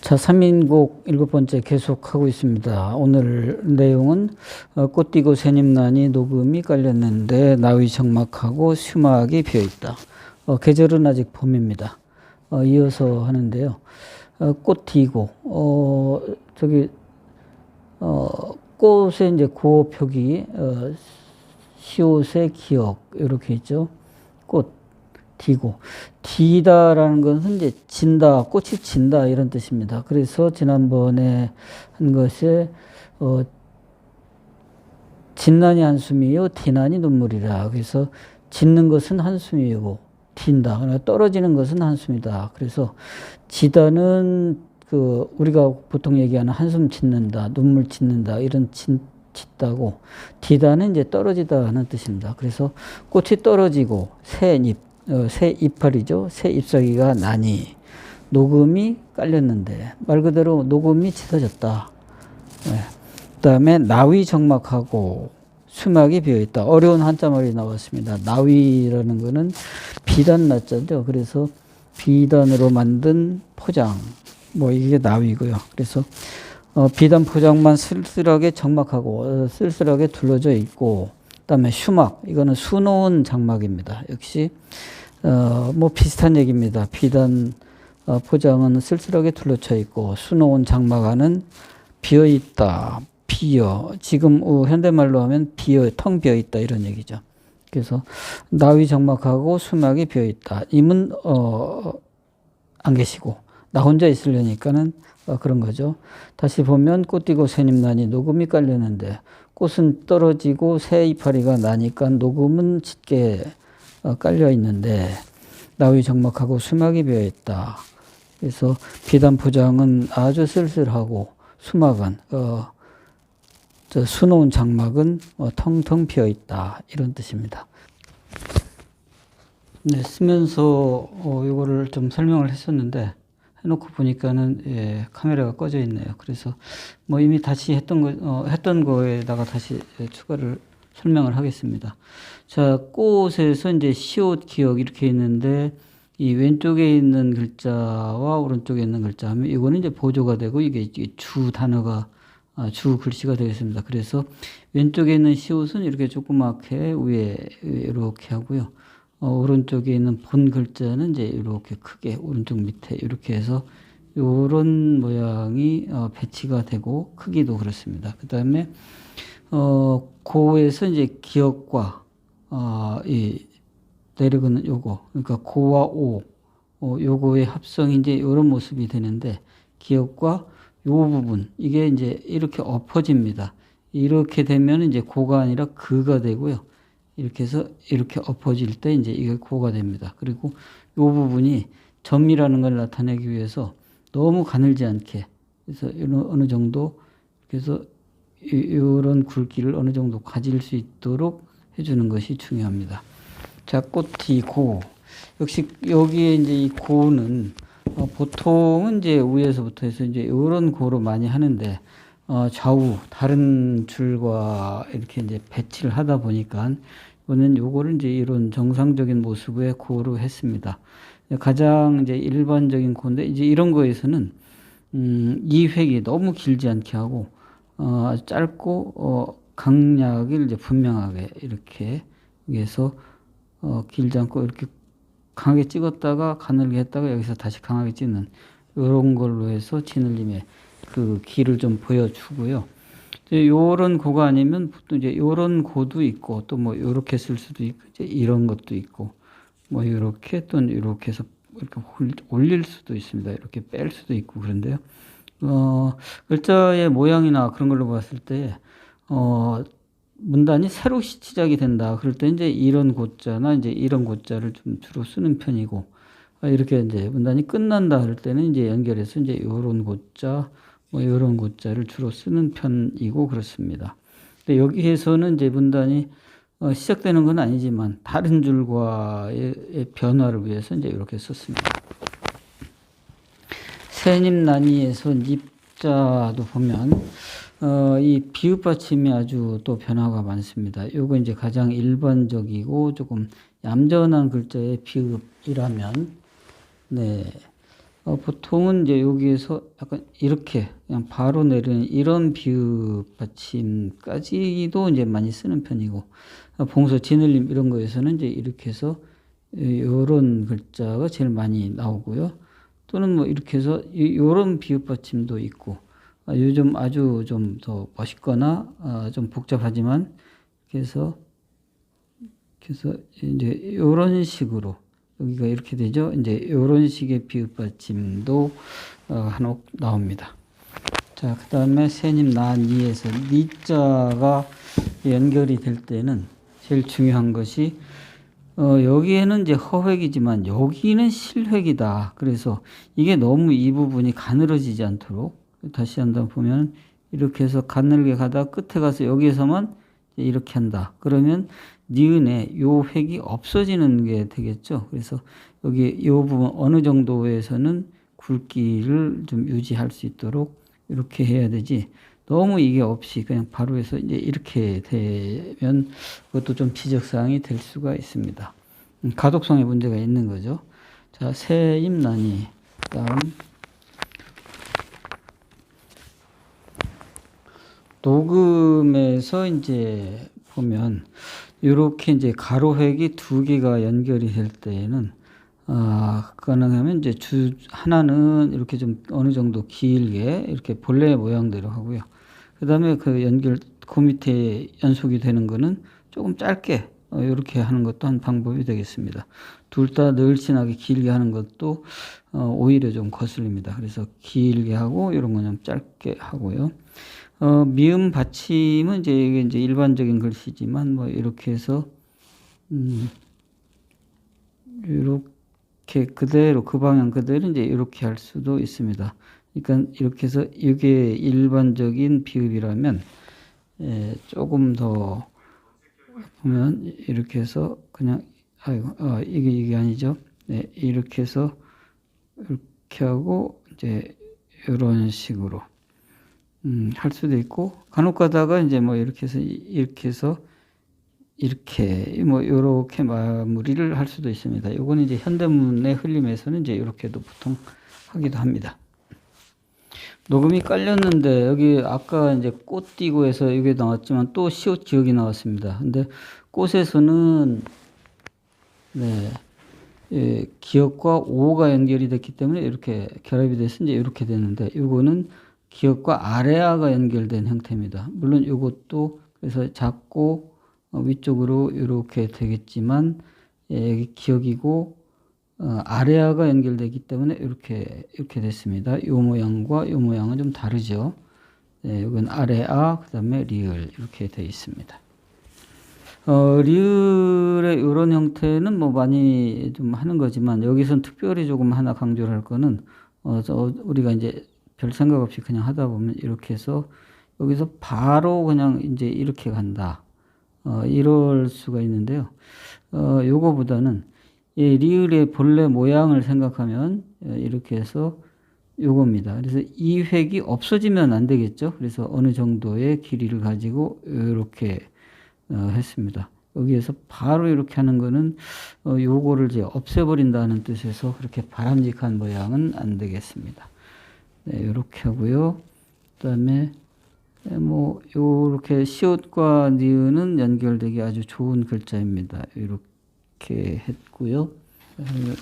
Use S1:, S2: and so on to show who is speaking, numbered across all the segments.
S1: 자, 3인곡 7번째 계속하고 있습니다. 오늘 내용은 꽃띠고 새잎난이 녹음이 깔렸는데 나위 적막하고 수막이 비어있다. 계절은 아직 봄입니다. 이어서 하는데요. 꽃띠고 꽃의 이제 구어 표기 시옷의 기억 이렇게 있죠. 꽃 디고 디다라는 것은 이제 진다, 꽃이 진다 이런 뜻입니다. 그래서 지난번에 한 것에 진난이 한숨이요, 디난이 눈물이라. 그래서 짓는 것은 한숨이고 딘다, 그러니까 떨어지는 것은 한숨이다. 그래서 지다는 우리가 보통 얘기하는 한숨 짓는다, 눈물 짓는다 이런 짓다고, 디다는 이제 떨어지다 하는 뜻입니다. 그래서 꽃이 떨어지고 새 이파리죠. 새 잎사귀가 나니 녹음이 깔렸는데, 말 그대로 녹음이 짙어졌다. 그 다음에 나위 적막하고 수막이 비어있다. 어려운 한자말이 나왔습니다. 나위라는 거는 비단 나자죠. 그래서 비단으로 만든 포장, 이게 나위고요. 그래서 비단 포장만 쓸쓸하게 적막하고 쓸쓸하게 둘러져 있고, 그 다음에 수막, 이거는 수놓은 장막입니다. 역시 비슷한 얘기입니다. 비단 포장은 쓸쓸하게 둘러쳐 있고 수놓은 장막 안은 비어 있다. 지금 현대말로 하면 텅 비어 있다 이런 얘기죠. 그래서 나위 적막하고 수막이 비어 있다. 임은 안 계시고 나 혼자 있으려니까는 그런 거죠. 다시 보면 꽃띠고 새잎난이 녹음이 깔렸는데, 꽃은 떨어지고 새 이파리가 나니까 녹음은 짙게 깔려 있는데 나위 적막하고 수막이 비어 있다. 그래서 비단 포장은 아주 쓸쓸하고 수막은 수놓은 장막은 텅텅 비어 있다 이런 뜻입니다. 네, 쓰면서 이거를 좀 설명을 했었는데 해놓고 보니까는 카메라가 꺼져 있네요. 그래서 이미 다시 했던 거에다가 다시 추가를 설명을 하겠습니다. 자, 꽃에서 이제 시옷 기억 이렇게 있는데, 이 왼쪽에 있는 글자와 오른쪽에 있는 글자 하면 이거는 이제 보조가 되고 이게 주 단어가 주 글씨가 되겠습니다. 그래서 왼쪽에 있는 시옷은 이렇게 조그맣게 위에 이렇게 하고요. 오른쪽에 있는 본 글자는 이제 이렇게 크게 오른쪽 밑에 이렇게 해서 이런 모양이 배치가 되고 크기도 그렇습니다. 그 다음에 고에서 이제 기역과 이 내려가는 요거, 그러니까 고와 오, 요거의 합성이 이제 이런 모습이 되는데, 기역과 요 부분 이게 이제 이렇게 엎어집니다. 이렇게 되면 이제 고가 아니라 그가 되고요. 이렇게 해서 이렇게 엎어질 때 이제 이게 고가 됩니다. 그리고 요 부분이 점이라는 걸 나타내기 위해서 너무 가늘지 않게, 그래서 어느 정도, 그래서 이런 굵기를 어느 정도 가질 수 있도록 해주는 것이 중요합니다. 자, 꽃이 고. 역시 여기에 이제 이 고는 보통은 이제 위에서부터 해서 이제 이런 고로 많이 하는데, 좌우 다른 줄과 이렇게 이제 배치를 하다 보니까 이거는 요거를 이제 이런 정상적인 모습의 고로 했습니다. 가장 이제 일반적인 고인데, 이제 이런 거에서는 이 획이 너무 길지 않게 하고 아주 짧고 강약을 이제 분명하게 이렇게 해서 길지 않고 이렇게 강하게 찍었다가 가늘게 했다가 여기서 다시 강하게 찍는 이런 걸로 해서 진을림의 그 길을 좀 보여주고요. 요런 고가 아니면 보통 이제 요런 고도 있고, 또 요렇게 쓸 수도 있고, 이제 이런 것도 있고, 요렇게 또 이렇게 해서 이렇게 올릴 수도 있습니다. 이렇게 뺄 수도 있고. 그런데요. 글자의 모양이나 그런 걸로 봤을 때, 문단이 새로 시작이 된다. 그럴 때 이제 이런 고자나 이제 이런 고자를 좀 주로 쓰는 편이고, 이렇게 이제 문단이 끝난다 할 때는 이제 연결해서 이제 요런 고자, 요런 고자를 주로 쓰는 편이고 그렇습니다. 근데 여기에서는 이제 문단이 시작되는 건 아니지만 다른 줄과의 변화를 위해서 이제 이렇게 썼습니다. 새잎난이에서 잎자도 보면 이 비읍 받침이 아주 또 변화가 많습니다. 요거 이제 가장 일반적이고 조금 얌전한 글자의 비읍이라면, 네, 보통은 이제 여기에서 약간 이렇게 그냥 바로 내리는 이런 비읍 받침까지도 이제 많이 쓰는 편이고, 봉서, 진을림 이런 거에서는 이제 이렇게 해서 요런 글자가 제일 많이 나오고요. 또는 뭐 이렇게 해서 요런 비읍 받침도 있고, 요즘 아주 좀 더 멋있거나 좀 복잡하지만 그래서 이제 요런 식으로 여기가 이렇게 되죠. 이제 요런 식의 비읍 받침도 한옥 나옵니다. 자, 그 다음에 새님 나니에서 니자가 연결이 될 때는 제일 중요한 것이 여기에는 이제 허획이지만 여기는 실획이다. 그래서 이게 너무 이 부분이 가늘어지지 않도록 다시 한번 보면 이렇게 해서 가늘게 가다 끝에 가서 여기에서만 이렇게 한다. 그러면 니은에 요 획이 없어지는 게 되겠죠. 그래서 여기 요 부분 어느 정도에서는 굵기를 좀 유지할 수 있도록 이렇게 해야 되지. 너무 이게 없이 그냥 바로 해서 이제 이렇게 되면 그것도 좀 지적사항이 될 수가 있습니다. 가독성에 문제가 있는 거죠. 자, 새임난이. 다음. 녹음에서 이제 보면 이렇게 이제 가로획이 두 개가 연결이 될 때에는 가능하면 이제 하나는 이렇게 좀 어느 정도 길게 이렇게 본래 모양대로 하고요. 그 다음에 그 그 밑에 연속이 되는 거는 조금 짧게 이렇게 하는 것도 한 방법이 되겠습니다. 둘 다 늘씬하게 길게 하는 것도 오히려 좀 거슬립니다. 그래서 길게 하고 이런 건 좀 짧게 하고요. 미음 받침은 이제 이게 이제 일반적인 글씨지만 뭐 이렇게 해서 이렇게 그대로 그 방향 그대로 이제 이렇게 할 수도 있습니다. 그러니까 이렇게 해서 이게 일반적인 비읍이라면 조금 더 보면 이렇게 해서 그냥 이게 아니죠. 네, 이렇게 해서 이렇게 하고 이제 이런 식으로 할 수도 있고 간혹 가다가 이제 뭐 이렇게 해서 이렇게 뭐 이렇게 마무리를 할 수도 있습니다. 이거는 이제 현대문의 흘림에서는 이제 이렇게도 보통 하기도 합니다. 녹음이 깔렸는데 여기 아까 이제 꽃 띄고 해서 이게 나왔지만 또 시옷 기억이 나왔습니다. 근데 꽃에서는 네, 기역과 오가 연결이 됐기 때문에 이렇게 결합이 돼서 이제 이렇게 되는데 이거는 기역과 아래아가 연결된 형태입니다. 물론 이것도 그래서 작고 위쪽으로 이렇게 되겠지만 여기 기역이고 아래아가 연결되기 때문에 이렇게 됐습니다. 이 모양과 이 모양은 좀 다르죠. 네, 이건 아래아 그다음에 리을 이렇게 되어 있습니다. 리을의 이런 형태는 뭐 많이 좀 하는 거지만 여기선 특별히 조금 하나 강조를 할 거는 우리가 이제 별 생각 없이 그냥 하다 보면 이렇게 해서 여기서 바로 그냥 이제 이렇게 간다. 이럴 수가 있는데요. 요거보다는 이 리을의 본래 모양을 생각하면 이렇게 해서 요겁니다. 그래서 이 획이 없어지면 안 되겠죠. 그래서 어느 정도의 길이를 가지고 이렇게 했습니다. 여기에서 바로 이렇게 하는 거는 요거를 이제 없애버린다는 뜻에서 그렇게 바람직한 모양은 안 되겠습니다. 네, 이렇게 하고요. 그다음에 뭐 요렇게 시옷과 니은은 연결되기 아주 좋은 글자입니다. 이렇게 했고요.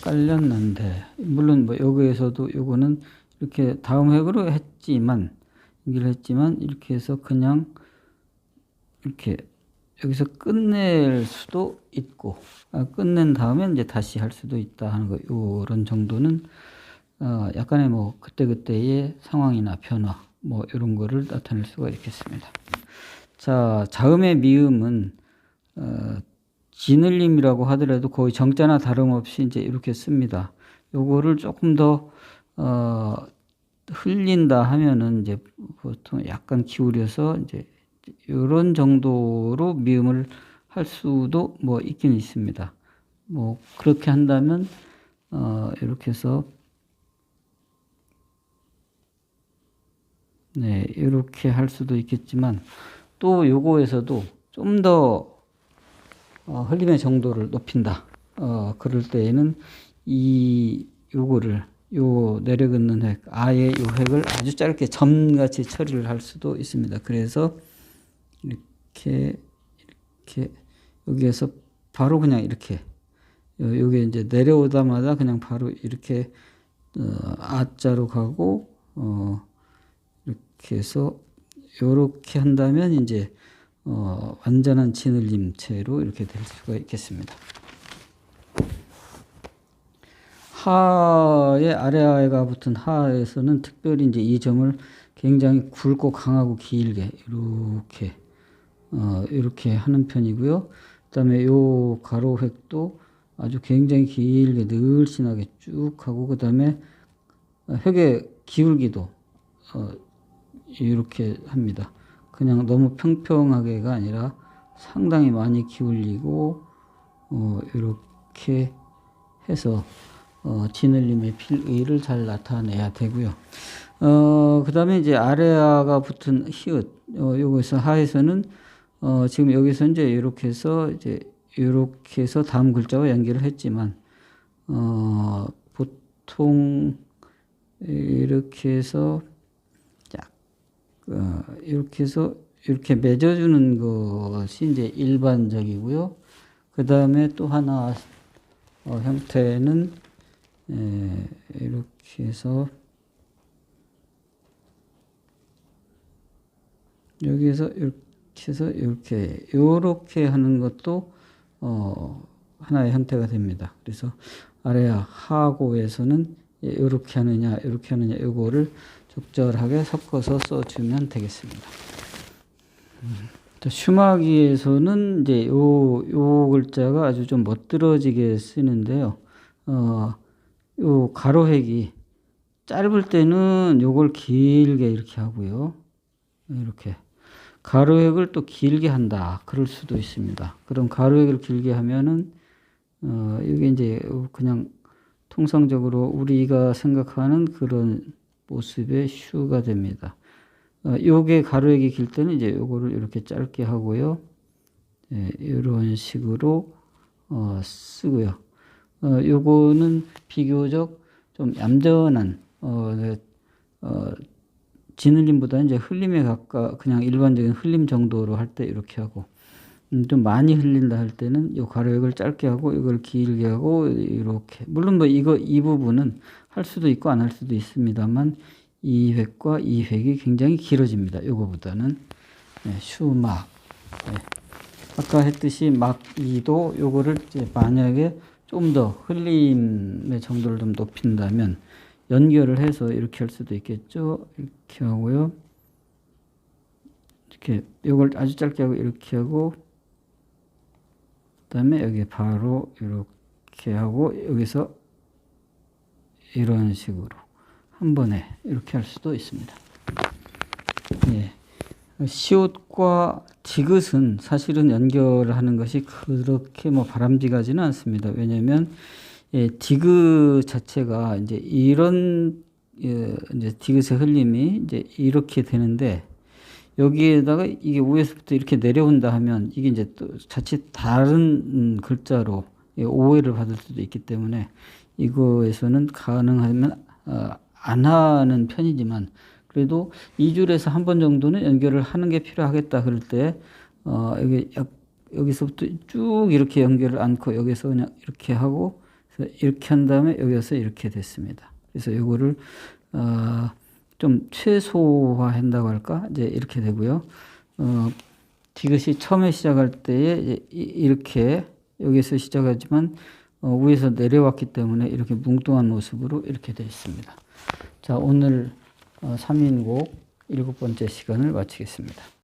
S1: 깔렸는데 물론 뭐 여기에서도 요거는 이렇게 다음 획으로 했지만 연결했지만 이렇게 해서 그냥 이렇게 여기서 끝낼 수도 있고 끝낸 다음에 이제 다시 할 수도 있다 하는 거 요런 정도는 약간의 뭐 그때그때의 상황이나 변화 뭐 이런 거를 나타낼 수가 있겠습니다. 자, 자음의 미음은 진을림이라고 하더라도 거의 정자나 다름없이 이제 이렇게 씁니다. 요거를 조금 더 흘린다 하면은 이제 보통 약간 기울여서 이제 이런 정도로 미음을 할 수도 뭐 있긴 있습니다. 뭐 그렇게 한다면 이렇게 해서 네, 이렇게 할 수도 있겠지만 또 요거에서도 좀 더 흘림의 정도를 높인다. 그럴 때에는 요거를 요 내려긋는 획, 아예 요 획을 아주 짧게 점같이 처리를 할 수도 있습니다. 그래서 이렇게 여기에서 바로 그냥 이렇게 요게 이제 내려오다마다 그냥 바로 이렇게 아자로 가고 이렇게 해서 요렇게 한다면 이제 완전한 진을림체로 이렇게 될 수가 있겠습니다. 하에 아래하에가 붙은 하에서는 특별히 이제 이 점을 굉장히 굵고 강하고 길게 이렇게 하는 편이고요. 그다음에 요 가로획도 아주 굉장히 길게 늘씬하게 쭉 하고 그다음에 획의 기울기도 이렇게 합니다. 그냥 너무 평평하게가 아니라 상당히 많이 기울이고 이렇게 해서 진을림의 필의를 잘 나타내야 되고요. 그 다음에 이제 아래아가 붙은 히읗, 요거에서 하에서는, 지금 여기서 이제 이렇게 해서 다음 글자와 연결을 했지만, 보통 이렇게 해서 이렇게 맺어주는 것이 이제 일반적이고요. 그 다음에 또 하나, 형태는, 이렇게 해서 여기에서 이렇게 하는 것도 하나의 형태가 됩니다. 그래서 아래야 하고에서는 이렇게 하느냐 요거를 적절하게 섞어서 써주면 되겠습니다. 슈마기에서는 이제 요 글자가 아주 좀 멋들어지게 쓰는데요. 요 가로획이 짧을 때는 요걸 길게 이렇게 하고요. 이렇게 가로획을 또 길게 한다. 그럴 수도 있습니다. 그럼 가로획을 길게 하면은 이게 이제 그냥 통상적으로 우리가 생각하는 그런 모습의 슈가 됩니다. 요게 가로획이 길 때는 이제 요거를 이렇게 짧게 하고요. 이런 식으로 쓰고요. 요거는 비교적 좀 얌전한 진을림보다 이제 흘림에 그냥 일반적인 흘림 정도로 할 때 이렇게 하고, 좀 많이 흘린다 할 때는 요 가로획을 짧게 하고 이걸 길게 하고 이렇게. 물론 뭐 이 부분은 할 수도 있고 안 할 수도 있습니다만 이 획과 이 획이 굉장히 길어집니다. 요거보다는. 슈막. 아까 했듯이 막 2도 요거를 이제 만약에 좀 더 흘림의 정도를 좀 높인다면 연결을 해서 이렇게 할 수도 있겠죠. 이렇게 하고요. 이렇게 요걸 아주 짧게 하고 이렇게 하고 그다음에 여기 바로 이렇게 하고 여기서 이런 식으로 한 번에 이렇게 할 수도 있습니다. 시옷과 디귿은 사실은 연결을 하는 것이 그렇게 뭐 바람직하지는 않습니다. 왜냐하면 디귿 자체가 이제 이런 이제 디귿의 흘림이 이제 이렇게 되는데 여기에다가 이게 위에서부터 이렇게 내려온다 하면 이게 이제 또 자칫 다른 글자로 오해를 받을 수도 있기 때문에 이거에서는 가능하면 안 하는 편이지만 그래도 2줄에서 한 번 정도는 연결을 하는 게 필요하겠다 그럴 때 여기서부터 쭉 이렇게 연결을 않고 여기서 그냥 이렇게 하고 이렇게 한 다음에 여기서 이렇게 됐습니다. 그래서 이거를 좀 최소화한다고 할까? 이제 이렇게 되고요. 디귿이 처음에 시작할 때에 이렇게 여기서 시작하지만 위에서 내려왔기 때문에 이렇게 뭉뚱한 모습으로 이렇게 되어 있습니다. 자, 오늘 3인곡 7번째 시간을 마치겠습니다.